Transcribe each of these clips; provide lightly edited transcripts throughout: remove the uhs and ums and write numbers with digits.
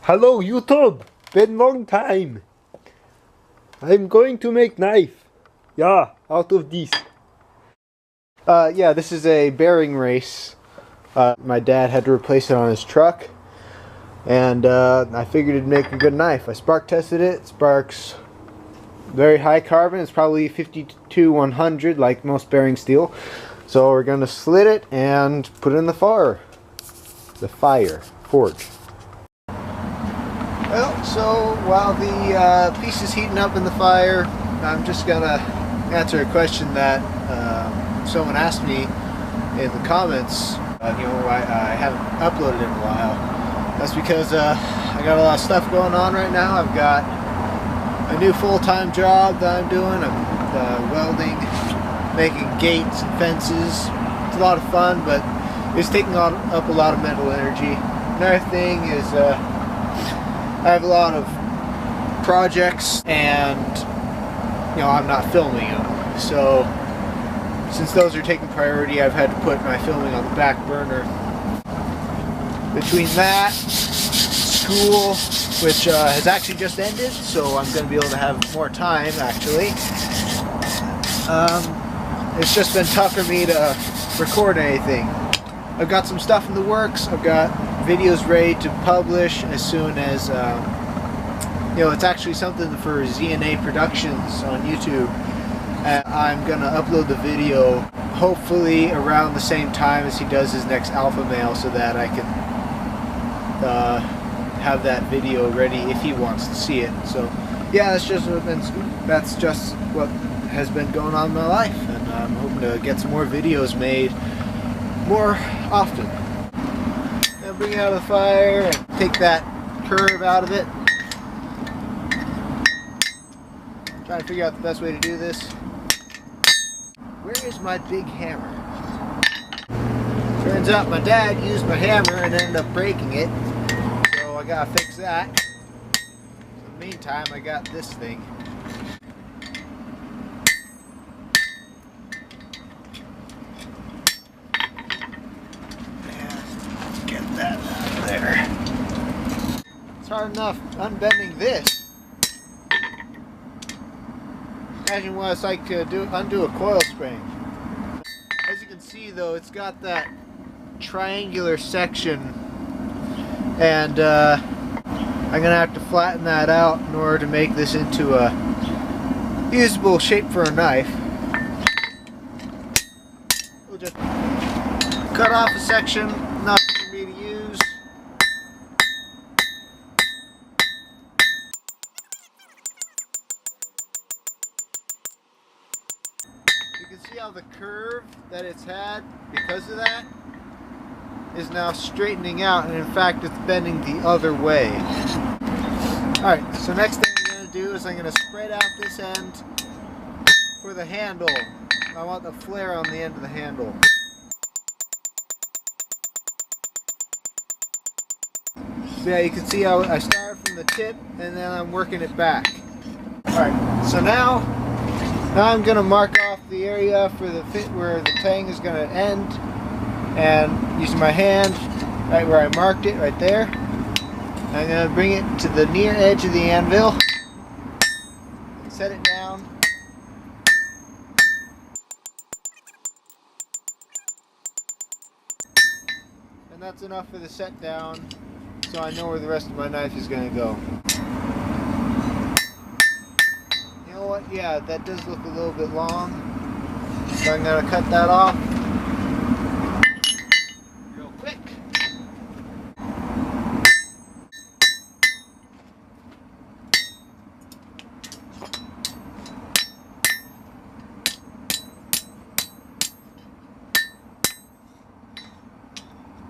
Hello YouTube! Been long time. I'm going to make knife. Yeah, out of this. Yeah, this is a bearing race. My dad had to replace it on his truck. And I figured it'd make a good knife. I spark tested it. It sparks very high carbon. It's probably 52-100 like most bearing steel. So we're going to slit it and put it in the fire. Forge. Well, so while the piece is heating up in the fire, I'm just going to answer a question that someone asked me in the comments. Why I haven't uploaded in a while. That's because I got a lot of stuff going on right now. I've got a new full-time job that I'm doing. I'm welding, making gates and fences. It's a lot of fun, but it's taking up a lot of mental energy. Another thing is I have a lot of projects and I'm not filming them. So since those are taking priority, I've had to put my filming on the back burner. Between that, school, which has actually just ended, so I'm going to be able to have more time actually. It's just been tough for me to record anything. I've got some stuff in the works. I've got videos ready to publish as soon as it's actually something for ZNA Productions on YouTube. I'm gonna upload the video hopefully around the same time as he does his next alpha male, so that I can have that video ready if he wants to see it. So yeah, that's just what has been going on in my life, and I'm hoping to get some more videos made more often. Now bring it out of the fire and take that curve out of it. Trying to figure out the best way to do this. Where is my big hammer? Turns out my dad used my hammer and ended up breaking it, so I gotta fix that. In the meantime, I got this thing. Get that out of there. It's hard enough unbending this. Imagine what it's like to undo a coil spring. As you can see though, it's got that triangular section, and I'm gonna have to flatten that out in order to make this into a usable shape for a knife. We'll just cut off a section, not for me to use. You can see how the curve that it's had, because of that, is now straightening out, and in fact it's bending the other way. Alright, so next thing I'm going to do is I'm going to spread out this end for the handle. I want the flare on the end of the handle. So yeah, you can see how I start from the tip and then I'm working it back. Alright, so now I'm going to mark off the area for the fit where the tang is going to end, and using my hand right where I marked it, right there, I'm going to bring it to the near edge of the anvil and set it down. And that's enough for the set down, so I know where the rest of my knife is going to go. You know what? Yeah, that does look a little bit long, so I'm going to cut that off real quick.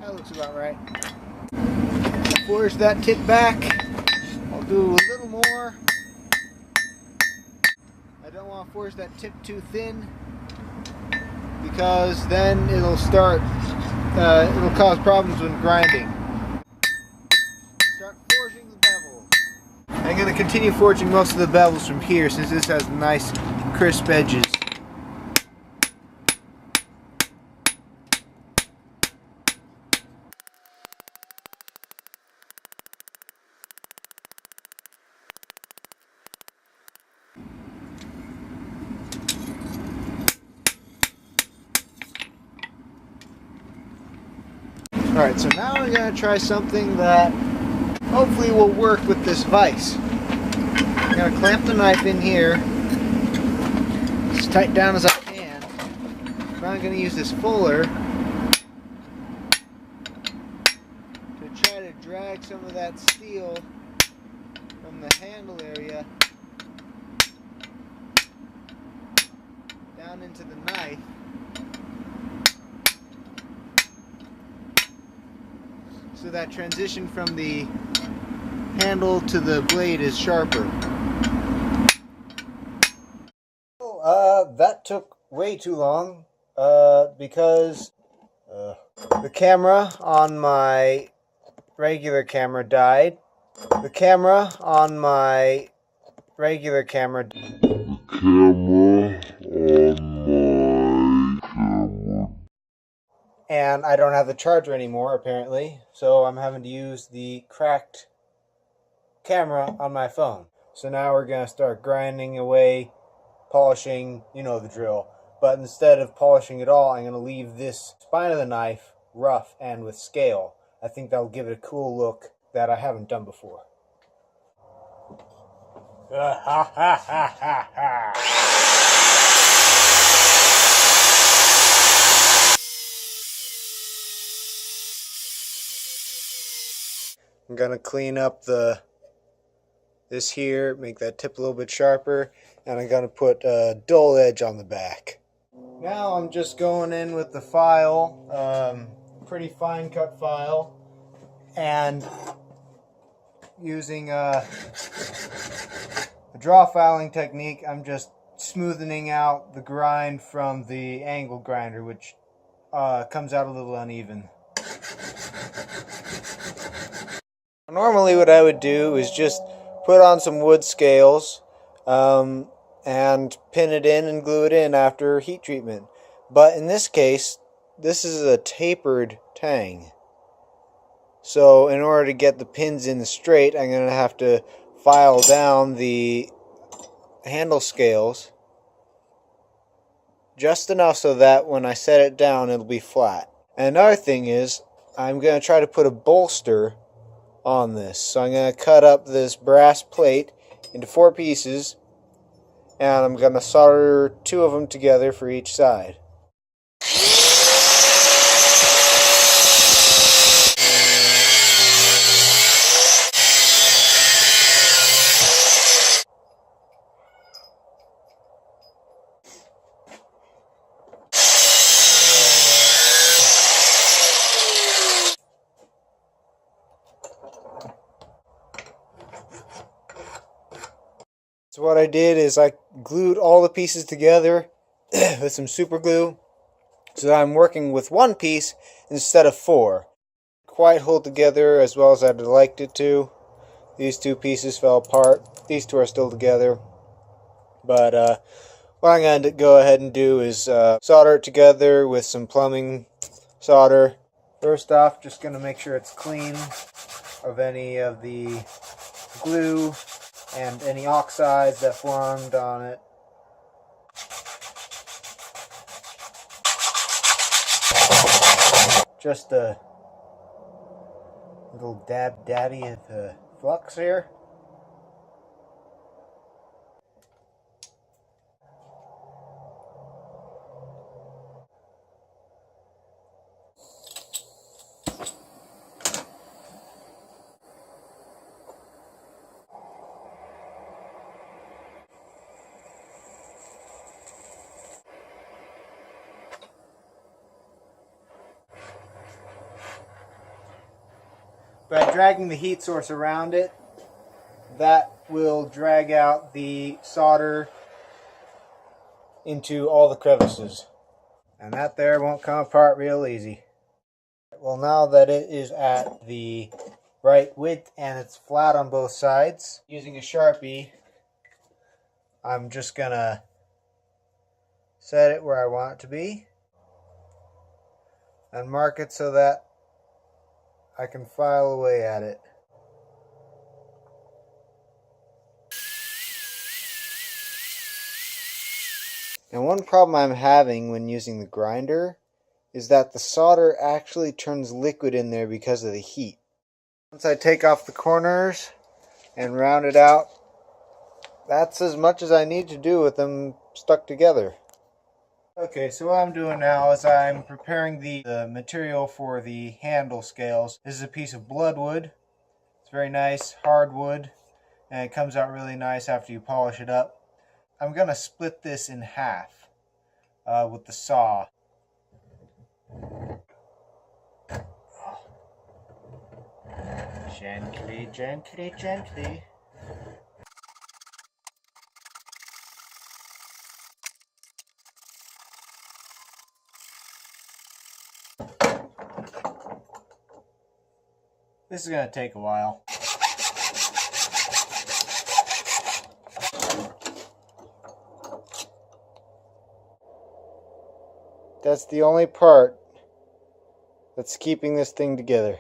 That looks about right. Forge that tip back. I'll do a little more. I don't want to forge that tip too thin, because then it'll cause problems when grinding. Start forging the bevel. I'm going to continue forging most of the bevels from here, since this has nice crisp edges. Alright, so now we're going to try something that hopefully will work with this vise. I'm going to clamp the knife in here as tight down as I can. Now I'm going to use this fuller to try to drag some of that steel from the handle area down into the knife. So that transition from the handle to the blade is sharper. That took way too long because the camera on my regular camera died. The camera on my regular camera and I don't have the charger anymore apparently, so I'm having to use the cracked camera on my phone. So now we're going to start grinding away, polishing, you know the drill. But instead of polishing it all, I'm going to leave this spine of the knife rough and with scale. I think that'll give it a cool look that I haven't done before. I'm going to clean up this here, make that tip a little bit sharper, and I'm going to put a dull edge on the back. Now I'm just going in with the file, pretty fine cut file, and using a draw filing technique, I'm just smoothening out the grind from the angle grinder, which comes out a little uneven. Normally what I would do is just put on some wood scales and pin it in and glue it in after heat treatment. But in this case, this is a tapered tang. So in order to get the pins in straight, I'm going to have to file down the handle scales just enough so that when I set it down, it'll be flat. And another thing is, I'm going to try to put a bolster on this. So I'm going to cut up this brass plate into 4 pieces, and I'm going to solder 2 of them together for each side. So what I did is I glued all the pieces together with some super glue so that I'm working with 1 piece instead of 4. Quite hold together as well as I'd liked it to. These 2 pieces fell apart. These 2 are still together. But what I'm going to go ahead and do is solder it together with some plumbing solder. First off, just going to make sure it's clean of any of the glue and any oxides that formed on it. Just a little dab daddy of the flux here. By dragging the heat source around it, that will drag out the solder into all the crevices. And that there won't come apart real easy. Well, now that it is at the right width and it's flat on both sides, using a Sharpie, I'm just gonna set it where I want it to be and mark it so that I can file away at it. Now one problem I'm having when using the grinder is that the solder actually turns liquid in there because of the heat. Once I take off the corners and round it out, that's as much as I need to do with them stuck together. Okay, so what I'm doing now is I'm preparing the material for the handle scales. This is a piece of bloodwood. It's very nice, hardwood, and it comes out really nice after you polish it up. I'm going to split this in half with the saw. Gently, gently, gently. This is going to take a while. That's the only part that's keeping this thing together.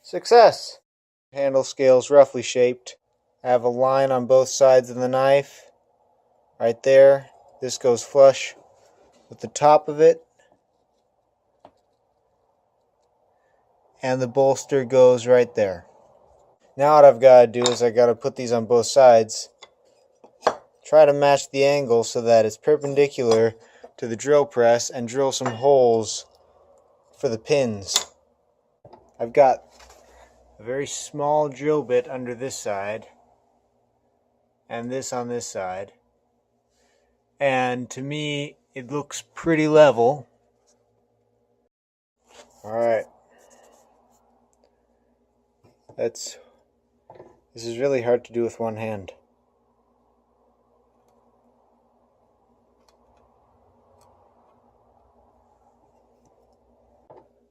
Success! Handle scale's roughly shaped. I have a line on both sides of the knife. Right there. This goes flush with the top of it. And the bolster goes right there. Now what I've got to do is I've got to put these on both sides. Try to match the angle so that it's perpendicular to the drill press and drill some holes for the pins. I've got a very small drill bit under this side and this on this side, and to me it looks pretty level. Alright, this is really hard to do with one hand.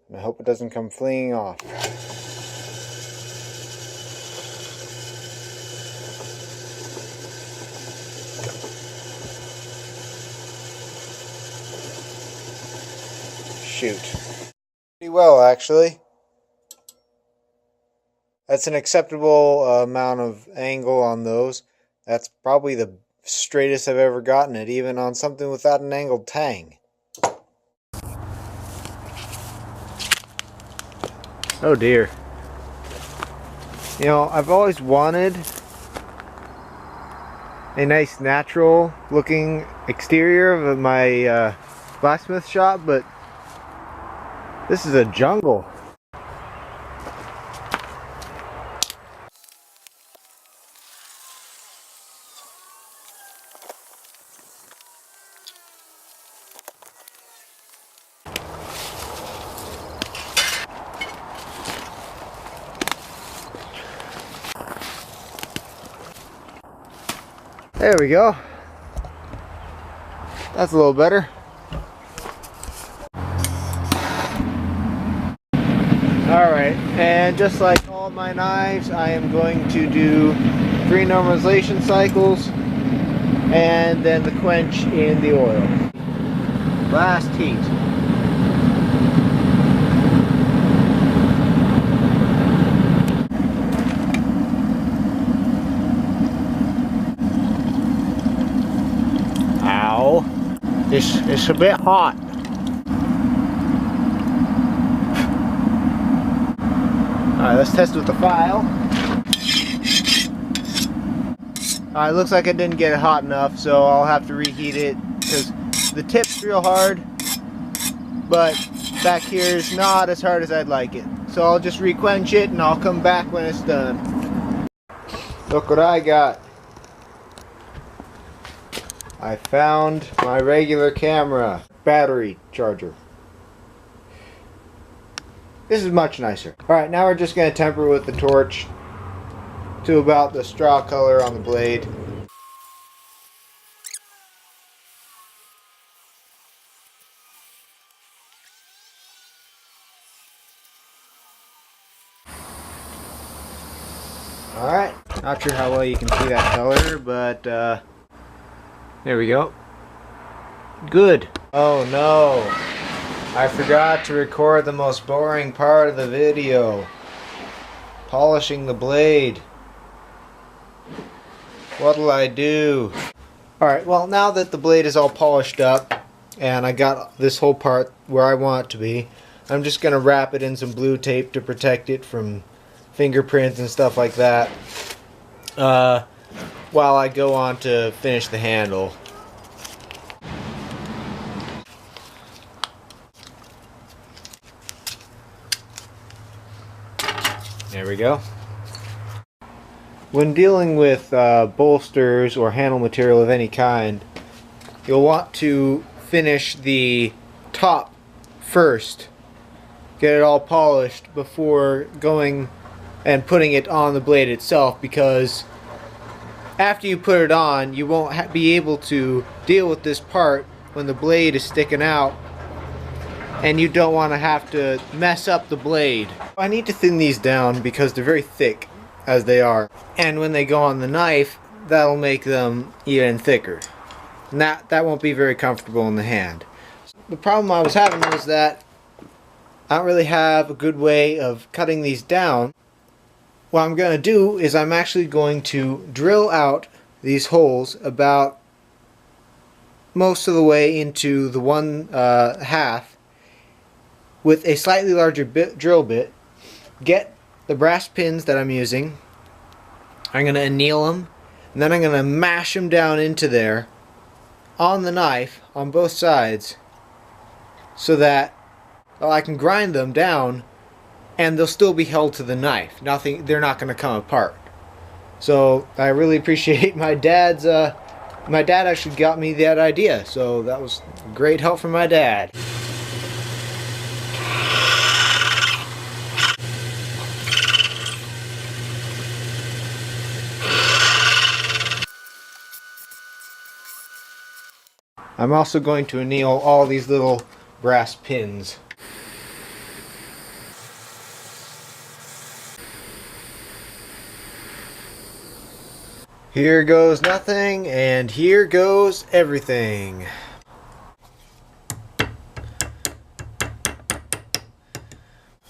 And I hope it doesn't come flinging off. Shoot. Pretty well, actually. That's an acceptable amount of angle on those. That's probably the straightest I've ever gotten it, even on something without an angled tang. Oh dear. You know, I've always wanted a nice natural looking exterior of my blacksmith shop, but this is a jungle. There we go. That's a little better. Alright, and just like all my knives, I am going to do 3 normalization cycles and then the quench in the oil. Last heat. Ow. It's a bit hot. Alright, let's test with the file. Alright, looks like I didn't get it hot enough, so I'll have to reheat it because the tip's real hard, but back here is not as hard as I'd like it. So I'll just requench it and I'll come back when it's done. Look what I got. I found my regular camera battery charger. This is much nicer. Alright, now we're just going to temper with the torch to about the straw color on the blade. Alright, not sure how well you can see that color, but there we go. Good. Oh no. I forgot to record the most boring part of the video. Polishing the blade. What'll I do? Alright, well now that the blade is all polished up and I got this whole part where I want it to be, I'm just going to wrap it in some blue tape to protect it from fingerprints and stuff like that while I go on to finish the handle. There we go. When dealing with bolsters or handle material of any kind, you'll want to finish the top first. Get it all polished before going and putting it on the blade itself, because after you put it on, you won't be able to deal with this part when the blade is sticking out, and you don't want to have to mess up the blade. I need to thin these down because they're very thick as they are, and when they go on the knife, that'll make them even thicker, and that won't be very comfortable in the hand. The problem I was having was that I don't really have a good way of cutting these down. What I'm going to do is I'm actually going to drill out these holes about most of the way into the one half with a slightly larger drill bit. Get the brass pins that I'm using. I'm going to anneal them, and then I'm going to mash them down into there on the knife on both sides so that I can grind them down and they'll still be held to the knife. They're not going to come apart. So I really appreciate my dad's my dad actually got me that idea, so that was great help from my dad. I'm also going to anneal all these little brass pins. Here goes nothing, and here goes everything.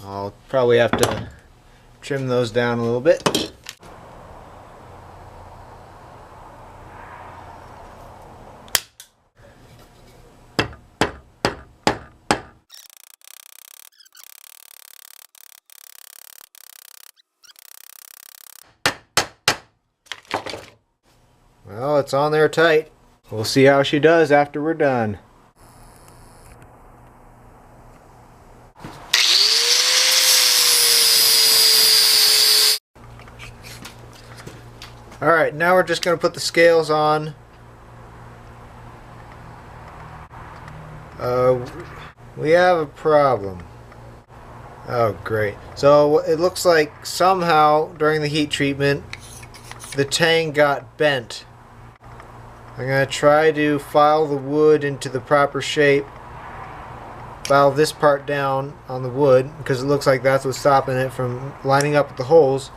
I'll probably have to trim those down a little bit. Well, it's on there tight. We'll see how she does after we're done. Alright, now we're just going to put the scales on. We have a problem. Oh, great. So it looks like somehow during the heat treatment the tang got bent. I'm going to try to file the wood into the proper shape. File this part down on the wood because it looks like that's what's stopping it from lining up with the holes.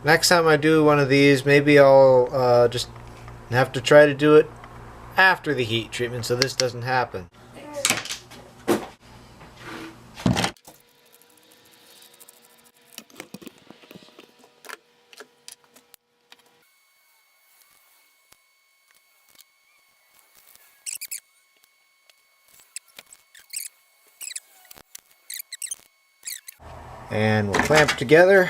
Next time I do one of these, maybe I'll just have to try to do it after the heat treatment so this doesn't happen. And we'll clamp it together,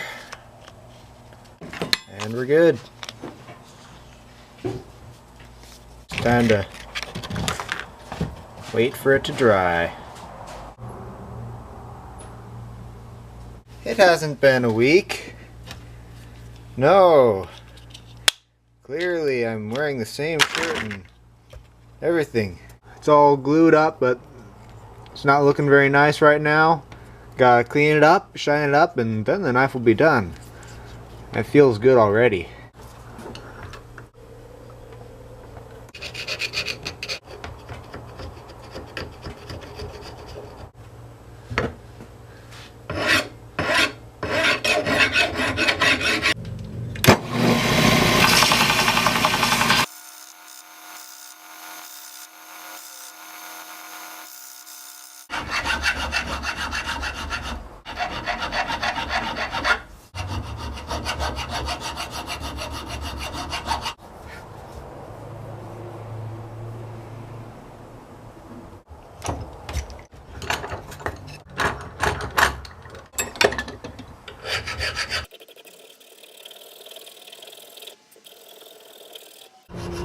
and we're good. It's time to wait for it to dry. It hasn't been a week. No. Clearly I'm wearing the same shirt and everything. It's all glued up, but it's not looking very nice right now. Gotta clean it up, shine it up, and then the knife will be done. It feels good already.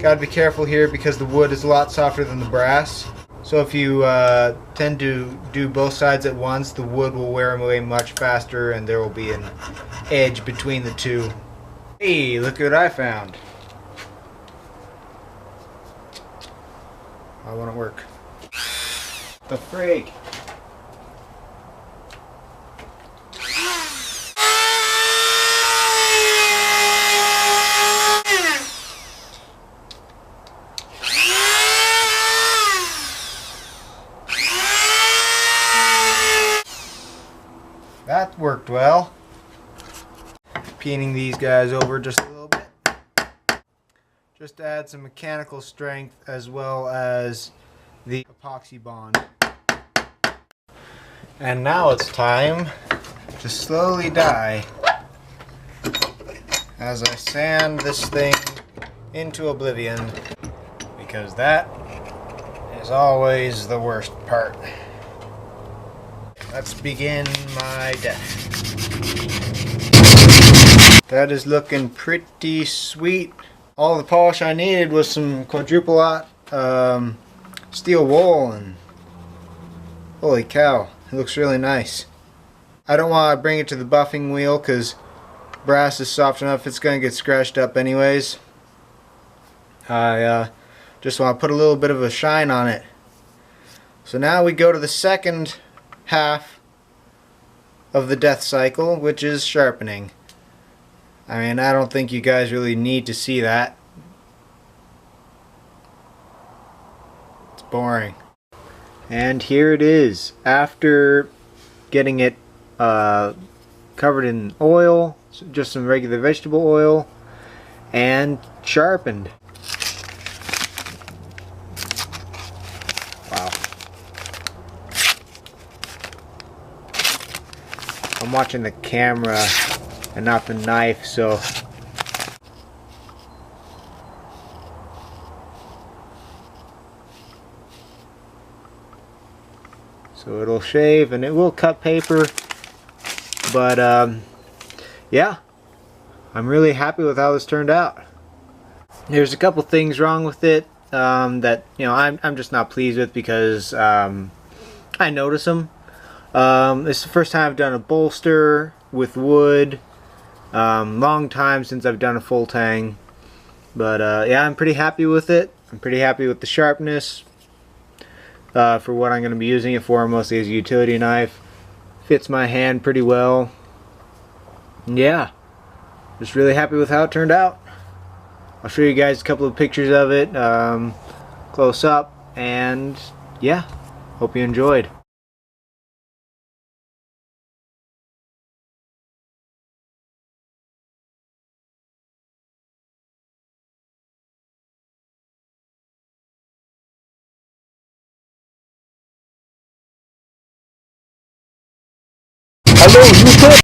Got to be careful here because the wood is a lot softer than the brass. So if you tend to do both sides at once, the wood will wear away much faster and there will be an edge between the two. Hey, look what I found. Why won't it work? The frig. That worked well. Painting these guys over just a little bit. Just to add some mechanical strength as well as the epoxy bond. And now it's time to slowly dye as I sand this thing into oblivion, because that is always the worst part. Let's begin my death. That is looking pretty sweet. All the polish I needed was some quadruple aught steel wool, and holy cow, it looks really nice. I don't want to bring it to the buffing wheel because brass is soft enough it's going to get scratched up anyways. I just want to put a little bit of a shine on it. So now we go to the second half of the death cycle, which is sharpening. I mean, I don't think you guys really need to see that. It's boring. And here it is, after getting it covered in oil, just some regular vegetable oil, and sharpened. Wow. I'm watching the camera and not the knife, so it'll shave and it will cut paper, but yeah, I'm really happy with how this turned out. There's a couple things wrong with it that, you know, I'm just not pleased with because I notice them. It's the first time I've done a bolster with wood. Long time since I've done a full tang, but yeah, I'm pretty happy with it. I'm pretty happy with the sharpness for what I'm going to be using it for, mostly as a utility knife. Fits my hand pretty well. And yeah, just really happy with how it turned out. I'll show you guys a couple of pictures of it close up, and yeah, hope you enjoyed. Hello, YouTube!